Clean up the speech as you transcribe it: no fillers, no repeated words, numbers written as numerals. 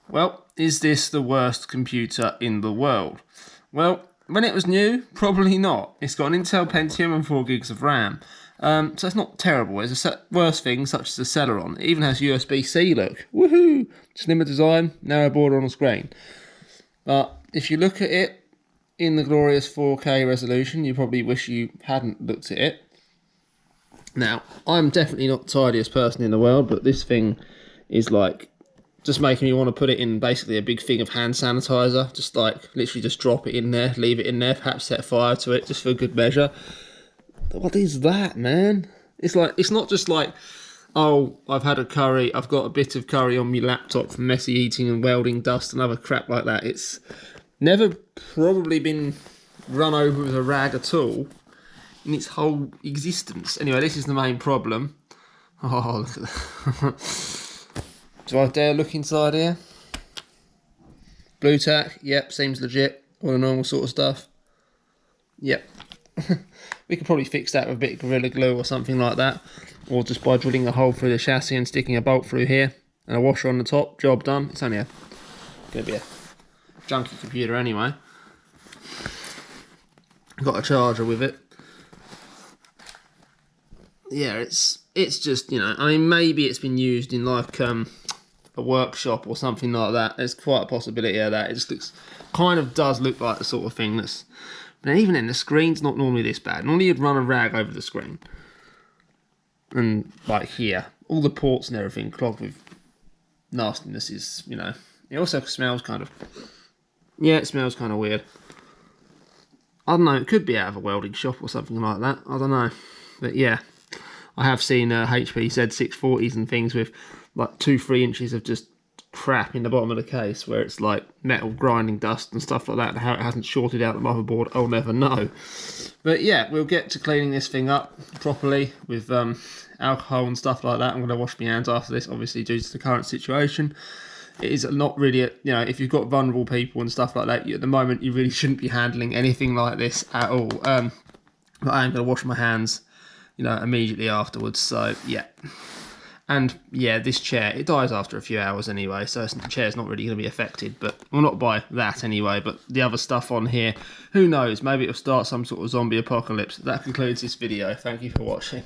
Well, is this the worst computer in the world? Well, when it was new, probably not. It's got an Intel Pentium and 4 gigs of RAM. So it's not terrible. There's worse things such as the Celeron. It even has USB-C, look. Woohoo! Slimmer design, narrow border on the screen. But if you look at it in the glorious 4K resolution, you probably wish you hadn't looked at it. Now, I'm definitely not the tidiest person in the world, but this thing is like just making me want to put it in basically a big thing of hand sanitizer. Just like literally just drop it in there, leave it in there, perhaps set fire to it just for good measure. What is that, man? It's like, it's not just like, oh, I've had a curry, I've got a bit of curry on my laptop from messy eating and welding dust and other crap like that. It's never probably been run over with a rag at all in its whole existence. Anyway, this is the main problem. Oh, look at that. Do I dare look inside here? Blue tack, yep, seems legit. All the normal sort of stuff. Yep. We could probably fix that with a bit of Gorilla Glue or something like that. Or just by drilling a hole through the chassis and sticking a bolt through here. And a washer on the top, job done. It's only going to be a junky computer anyway. Got a charger with it. Yeah, it's just, you know, I mean, maybe it's been used in like a workshop or something like that. There's quite a possibility of that. It just looks, kind of does look like the sort of thing that's, but even then the screen's not normally this bad. Normally you'd run a rag over the screen. And like here, all the ports and everything clogged with nastiness is, you know, it also smells kind of, yeah, it smells kind of weird. I don't know, it could be out of a welding shop or something like that. I don't know. But yeah, I have seen HP Z640s and things with like 2-3 inches of just crap in the bottom of the case where it's like metal grinding dust and stuff like that. And how it hasn't shorted out the motherboard, I'll never know. But yeah, we'll get to cleaning this thing up properly with alcohol and stuff like that. I'm going to wash my hands after this, obviously due to the current situation. It is not really, you know, if you've got vulnerable people and stuff like that, at the moment you really shouldn't be handling anything like this at all. But I am going to wash my hands, you know, immediately afterwards. So yeah. And yeah, this chair, it dies after a few hours anyway, so the chair's not really going to be affected, but, well, not by that anyway, but the other stuff on here, who knows, maybe it'll start some sort of zombie apocalypse. That concludes this video. Thank you for watching.